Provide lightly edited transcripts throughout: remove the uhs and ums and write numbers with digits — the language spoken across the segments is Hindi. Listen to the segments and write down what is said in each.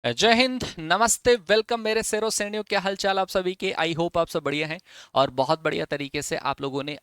जय हिंद, नमस्ते, वेलकम मेरे शेरों सैनियों। क्या हालचाल आप सभी के। आई होप आप सब बढ़िया हैं और बहुत बढ़िया तरीके से आप लोगों ने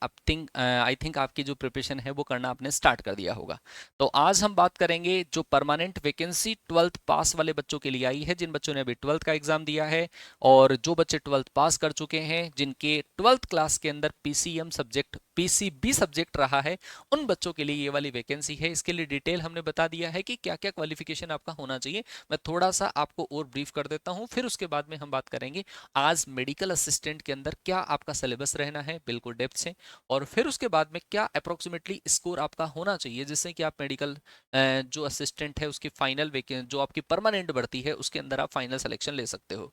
आई थिंक आपकी जो प्रिपरेशन है वो करना आपने स्टार्ट कर दिया होगा। तो आज हम बात करेंगे जो परमानेंट वैकेंसी 12th पास वाले बच्चों के लिए आई है, जिन बच्चों ने अभी 12th का एग्जाम दिया है और जो बच्चे 12th पास कर चुके हैं, जिनके 12th क्लास के अंदर पीसीएम सब्जेक्ट पीसीबी सब्जेक्ट रहा है, उन बच्चों के लिए ये वाली वैकेंसी है। इसके लिए डिटेल हमने बता दिया है कि क्या क्या क्वालिफिकेशन आपका होना चाहिए। मैं थोड़ा सा आपको और ब्रीफ कर देता हूं, फिर उसके बाद में हम बात करेंगे आज मेडिकल असिस्टेंट के अंदर क्या आपका सिलेबस रहना है बिल्कुल डेप्थ से, और फिर उसके बाद में क्या अप्रोक्सीमेटली स्कोर आपका होना चाहिए जिससे कि आप मेडिकल जो असिस्टेंट है उसकी फाइनल जो आपकी परमानेंट भर्ती है उसके अंदर आप फाइनल सिलेक्शन ले सकते हो।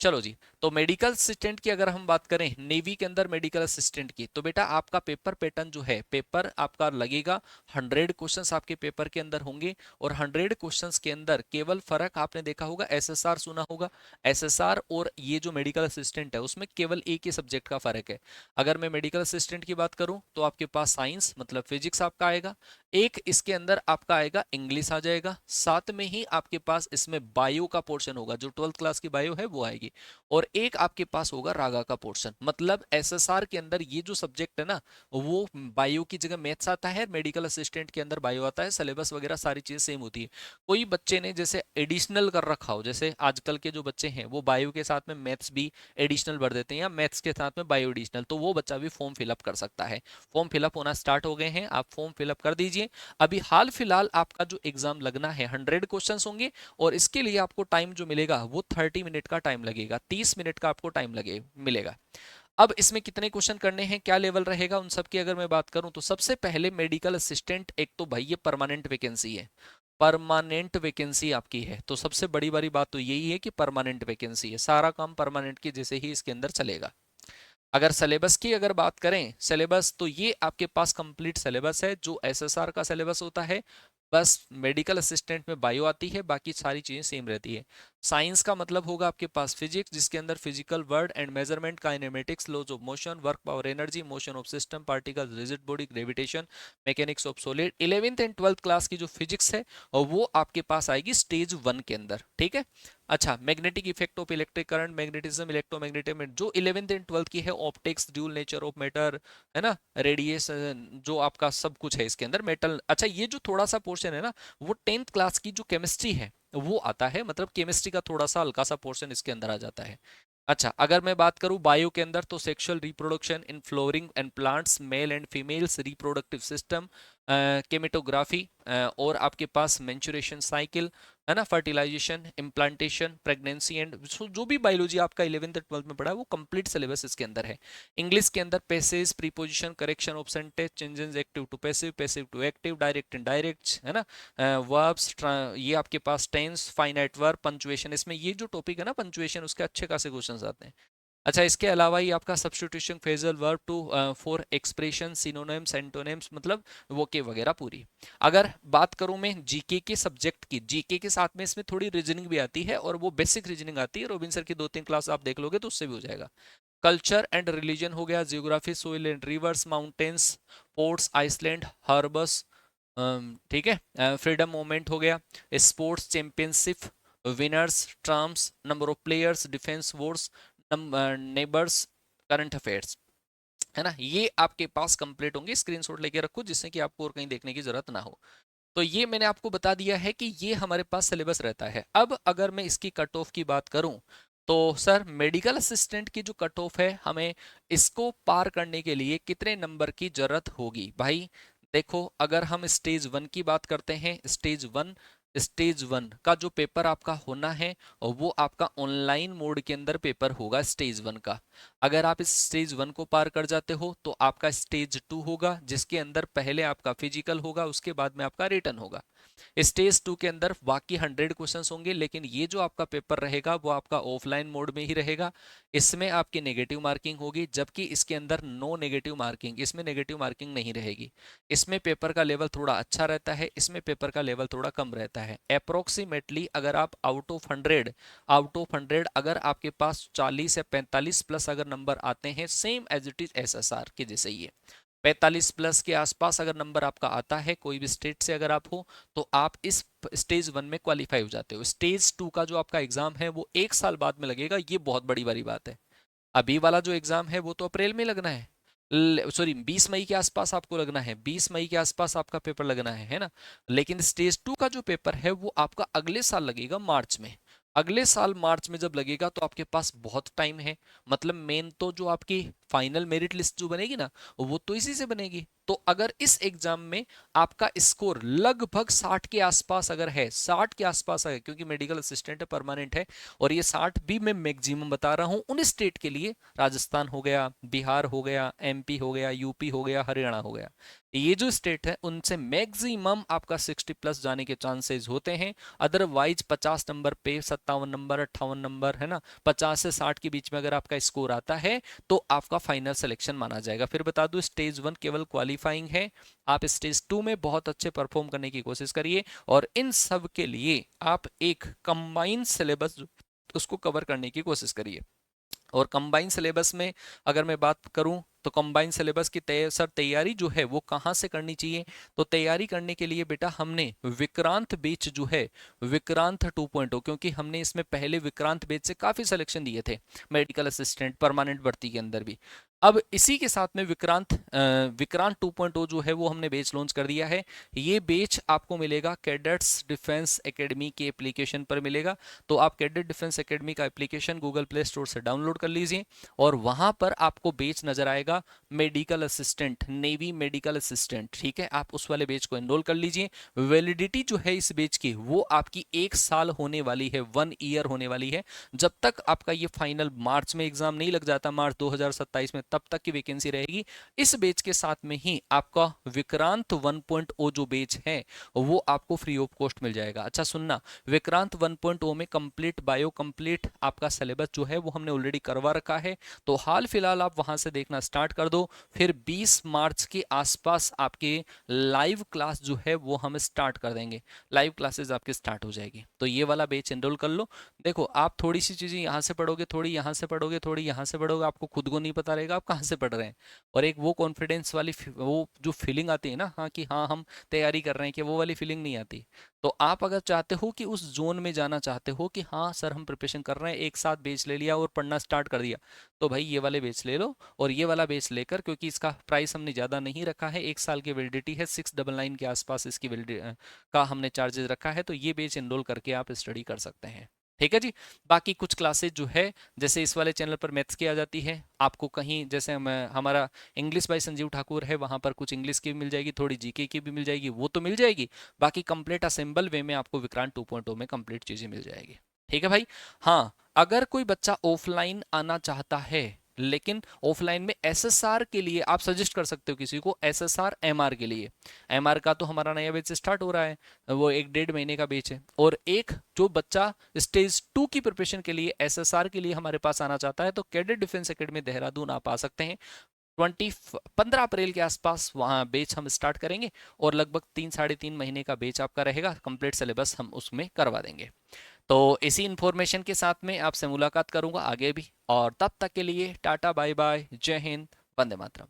चलो जी, तो मेडिकल असिस्टेंट की अगर हम बात करें नेवी के अंदर मेडिकल असिस्टेंट की, तो बेटा आपका पेपर पैटर्न जो है, पेपर आपका लगेगा 100 क्वेश्चंस आपके पेपर के अंदर होंगे और 100 क्वेश्चंस के अंदर केवल फर्क आपने देखा होगा, एसएसआर सुना होगा। एसएसआर और ये जो मेडिकल असिस्टेंट है उसमें केवल एक ही सब्जेक्ट का फर्क है। अगर मैं मेडिकल असिस्टेंट की बात करूं तो आपके पास साइंस मतलब फिजिक्स आपका आएगा, एक इसके अंदर आपका आएगा इंग्लिश आ जाएगा, साथ में ही आपके पास इसमें बायो का पोर्शन होगा, जो 12th क्लास की बायो है वो आएगी, और एक आपके पास होगा रागा का पोर्शन। मतलब एसएसआर के अंदर ये जो सब्जेक्ट है ना, वो बायो की जगह मैथ्स आता है, मेडिकल असिस्टेंट के अंदर बायो आता है, सिलेबस वगैरह सारी चीज सेम होती है। कोई बच्चे ने जैसे एडिशनल कर रखा हो, जैसे आजकल के जो बच्चे हैं वो बायो के साथ में मैथ्स भी एडिशनल भर देते हैं या मैथ्स के साथ में बायो एडिशनल, तो वो बच्चा भी फॉर्म फिलअप कर सकता है। फॉर्म फिलअप होना स्टार्ट हो गए हैं, आप फॉर्म फिलअप कर दीजिए। अभी हाल फिलहाल आपका जो एग्जाम लगना है 100 क्वेश्चन होंगे और इसके लिए आपको टाइम जो मिलेगा वो 30 मिनट का टाइम लगेगा, 30 मिनट का आपको टाइम लगे मिलेगा। अब इसमें कितने क्वेश्चन करने हैं, क्या लेवल रहेगा, उन सब की अगर मैं बात करूं तो सबसे पहले मेडिकल असिस्टेंट, एक तो भाई ये परमानेंट वैकेंसी है, परमानेंट वैकेंसी आपकी है, तो सबसे बड़ी बड़ी बात तो यही है कि परमानेंट वैकेंसी है, सारा काम परमानेंट के जैसे ही इसके अंदर चलेगा। अगर सिलेबस की अगर बात करें, सिलेबस तो ये आपके पास कंप्लीट सिलेबस है जो एसएसआर का सिलेबस होता है। बस मेडिकल असिस्टेंट में बायो आती है, बाकी सारी चीजें सेम रहती है। साइंस का मतलब होगा आपके पास फिजिक्स, जिसके अंदर physical world and measurement, kinematics, laws of motion, work power energy, motion of system, particle, rigid body, gravitation, mechanics of solid. 11th and 12th class की जो फिजिक्स है और वो आपके पास आएगी स्टेज 1 के अंदर, ठीक है। अच्छा, magnetic effect of electric current, magnetism, electromagnetism, जो 11th एंड 12th की है, optics, dual nature of matter, है ना, रेडिएशन, जो आपका सब कुछ है इसके अंदर, मेटल। अच्छा, ये जो थोड़ा सा पोर्शन है ना, वो 10th क्लास की जो केमिस्ट्री है वो आता है, मतलब केमिस्ट्री का थोड़ा सा हल्का सा पोर्शन इसके अंदर आ जाता है। अच्छा, अगर मैं बात करूं बायो के अंदर तो sexual reproduction in flowering and plants, male and females, reproductive system, केमेटोग्राफी, और आपके पास मेंचुरेशन साइकिल, है ना, फर्टिलाइजेशन, इम्प्लांटेशन, प्रेगनेंसी एंड जो भी बायोलॉजी आपका 11th और 12th में पढ़ा है वो कंप्लीट सिलेबस इसके अंदर है। इंग्लिश के अंदर passage, preposition, correction of sentence, changes active to passive, passive to active, direct indirect, है ना, वर्ब्स, ये आपके पास टेंस, फाइनाइट वर्ब, पंचुएशन, इसमें ये जो टॉपिक है ना पंचुएशन, उसके अच्छे खासे क्वेश्चंस आते हैं। अच्छा, इसके अलावा ही आपका substitution, phrasal verb to for expression, synonyms, antonyms, मतलब वोके वगैरह पूरी। अगर बात करूं मैं जीके के सब्जेक्ट की, जीके के साथ में इसमें थोड़ी रीजनिंग भी आती है और वो बेसिक रीजनिंग आती है, रोबिन सर की 2-3 क्लास आप देख लोगे तो उससे भी हो जाएगा। कल्चर एंड रिलीजन हो गया, geography, soil and rivers, mountains, ports, island, harbours, ठीक है, फ्रीडम मूवमेंट हो गया, sports championship, winners, terms, number of players, defence wars, neighbours, current affairs, है ना, ये आपके पास कंप्लीट होंगे। स्क्रीनशॉट लेके रखो जिससे कि आपको और कहीं देखने की जरूरत ना हो। तो ये मैंने आपको बता दिया है कि ये हमारे पास सिलेबस रहता है। अब अगर मैं इसकी कट ऑफ की बात करूं तो सर मेडिकल असिस्टेंट की जो कट ऑफ है, हमें इसको पार करने के लिए कितने नंबर की जरूरत होगी भाई। देखो, अगर हम स्टेज 1 की बात करते हैं, स्टेज 1 का जो पेपर आपका होना है और वो आपका ऑनलाइन मोड के अंदर पेपर होगा स्टेज 1 का। अगर आप इस स्टेज 1 को पार कर जाते हो तो आपका स्टेज 2 होगा, जिसके अंदर पहले आपका फिजिकल होगा, उसके बाद में आपका रिटन होगा। स्टेज 2 के अंदर बाकी 100 क्वेश्चंस होंगे, लेकिन ये जो आपका पेपर रहेगा वो आपका ऑफलाइन मोड में ही रहेगा। इसमें आपकी नेगेटिव मार्किंग होगी, जबकि इसके अंदर नो नेगेटिव मार्किंग, इसमें नेगेटिव मार्किंग नहीं रहेगी। इसमें पेपर का लेवल थोड़ा अच्छा रहता है, इसमें पेपर का लेवल थोड़ा कम रहता है। अप्रोक्सीमेटली अगर आप आउट ऑफ 100 अगर आपके पास 40 या 45 प्लस अगर नंबर आते हैं, same as it is SSR के जैसे ही है, 45 प्लस के आसपास अगर नंबर आपका आता है, कोई भी स्टेट से अगर आप हो, तो आप इस स्टेज 1 में क्वालिफाई हो जाते हो। स्टेज 2 का जो आपका एग्जाम है वो 1 साल बाद में लगेगा, ये बहुत बड़ी बड़ी बात है। अभी वाला जो एग्जाम है वो तो अप्रैल में लगना है, सॉरी 20 मई के आसपास आपको लगना है, 20 मई के आसपास आपका पेपर लगना है ना। लेकिन स्टेज 2 का जो पेपर है वो आपका अगले साल लगेगा मार्च में। अगले साल मार्च में जब लगेगा तो आपके पास बहुत टाइम है। मतलब मेन तो जो आपकी फाइनल मेरिट लिस्ट जो बनेगी ना, वो तो इसी से बनेगी। तो अगर इस एग्जाम में आपका स्कोर लगभग 60 के आसपास अगर है, 60 के आसपास है, क्योंकि मेडिकल असिस्टेंट है, परमानेंट है, और ये 60 भी मैं मैक्सिमम बता रहा हूं उन स्टेट के लिए, राजस्थान हो गया, बिहार हो गया, एमपी हो गया, यूपी हो गया, हरियाणा हो गया, ये जो स्टेट है उनसे मैक्सिमम आपका 60 प्लस जाने के चांसेस होते हैं। अदरवाइज 50 नंबर पे, 57 नंबर, 58 नंबर, है ना, 50 से 60 के बीच में अगर आपका स्कोर आता है तो आपका फाइनल सिलेक्शन माना जाएगा। फिर बता दूं, स्टेज 1 केवल क्वालिफाइंग है, आप स्टेज 2 में बहुत अच्छे परफॉर्म करने की कोशिश करिए, और इन सब के लिए आप एक कंबाइंड सिलेबस उसको कवर करने की कोशिश करिए। और कंबाइंड सिलेबस में अगर मैं बात करूं तो कंबाइंड सिलेबस की तैयारी जो है वो कहाँ से करनी चाहिए? तो तैयारी करने के लिए बेटा हमने विक्रांत बैच जो है, विक्रांत 2.0, क्योंकि हमने इसमें पहले विक्रांत बैच से काफी सिलेक्शन दिए थे मेडिकल असिस्टेंट परमानेंट भर्ती के अंदर भी। अब इसी के साथ में विक्रांत 2.0 जो है वो हमने बैच लॉन्च कर दिया है। ये बैच आपको मिलेगा कैडेट्स डिफेंस एकेडमी के एप्लीकेशन पर मिलेगा। तो आप कैडेट डिफेंस एकेडमी का एप्लीकेशन गूगल प्ले स्टोर से डाउनलोड कर लीजिए, और वहां पर आपको बैच नजर आएगा medical assistant, navy medical assistant, ठीक है, आप उस वाले बैच को एनरोल कर लीजिए। वैलिडिटी जो है इस बैच की वो आपकी 1 साल होने वाली है, 1 ईयर होने वाली है। जब तक आपका ये फाइनल मार्च में एग्जाम नहीं लग जाता, मार्च 2027 में, तब तक की वैकेंसी रहेगी। इस बैच के साथ में ही आपका विक्रांत 1.0 जो बैच है वो आपको फ्री ऑफ कॉस्ट मिल जाएगा। अच्छा सुनना, विक्रांत 1.0 में कंप्लीट बायो कंप्लीट आपका सिलेबस जो है वो हमने ऑलरेडी करवा रखा है, तो हाल फिलहाल आप वहां से देखना स्टार्ट कर दो। फिर 20 मार्च के आसपास आपके लाइव क्लास जो है वो हम स्टार्ट कर देंगे, लाइव क्लासेस आपकी स्टार्ट हो जाएगी। तो ये वाला बैच एनरोल कर लो। देखो आप थोड़ी सी चीजें यहाँ से पढ़ोगे, थोड़ी यहाँ से पढ़ोगे, थोड़ी यहाँ से पढ़ोगे, आपको खुद को नहीं पता रहेगा आप कहाँ से पढ़ रहे हैं। और एक वो कॉन्फिडेंस वाली वो जो फीलिंग आती है ना, हाँ कि हाँ हम तैयारी कर रहे हैं, कि वो वाली फीलिंग नहीं आती। तो आप अगर चाहते हो कि उस जोन में जाना चाहते हो कि हाँ सर हम प्रिपरेशन कर रहे हैं, एक साथ बेच ले लिया और पढ़ना स्टार्ट कर दिया, तो भाई ये वाले बेच ले लो। और ये वाला बेच लेकर, क्योंकि इसका प्राइस हमने ज़्यादा नहीं रखा है, 1 साल की वैलिडिटी है, 699 के आसपास इसकी वैलिडिटी का हमने चार्जेस रखा है, तो ये बेच इनरोल करके आप स्टडी कर सकते हैं। ठीक है जी। बाकी कुछ क्लासेज जो है, जैसे इस वाले चैनल पर मैथ्स की आ जाती है, आपको कहीं जैसे हमारा इंग्लिश बाय संजीव ठाकुर है, वहां पर कुछ इंग्लिश की भी मिल जाएगी, थोड़ी जीके की भी मिल जाएगी, वो तो मिल जाएगी। बाकी कंप्लीट असेंबल वे में आपको विक्रांत 2.0 में कंप्लीट चीजें मिल जाएगी। ठीक है भाई। हाँ, अगर कोई बच्चा ऑफलाइन आना चाहता है, लेकिन ऑफलाइन में एसएसआर के लिए आप सजेस्ट कर सकते हो किसी को, एसएसआर एमआर के लिए। एमआर का तो हमारा नया बैच स्टार्ट हो रहा है, वो 1 डेढ़ महीने का बैच है। और एक जो बच्चा स्टेज 2 की प्रिपरेशन के लिए एसएसआर के लिए हमारे पास आना चाहता है, तो कैडेट डिफेंस एकेडमी देहरादून आप आ सकते हैं। 15 अप्रैल के आसपास वहाँ बेच हम स्टार्ट करेंगे, और लगभग 3 साढ़े 3 महीने का बेच आपका रहेगा, कंप्लीट सिलेबस हम उसमें करवा देंगे। तो इसी इंफॉर्मेशन के साथ में आपसे मुलाकात करूंगा आगे भी, और तब तक के लिए टाटा बाय बाय, जय हिंद, वंदे मातरम।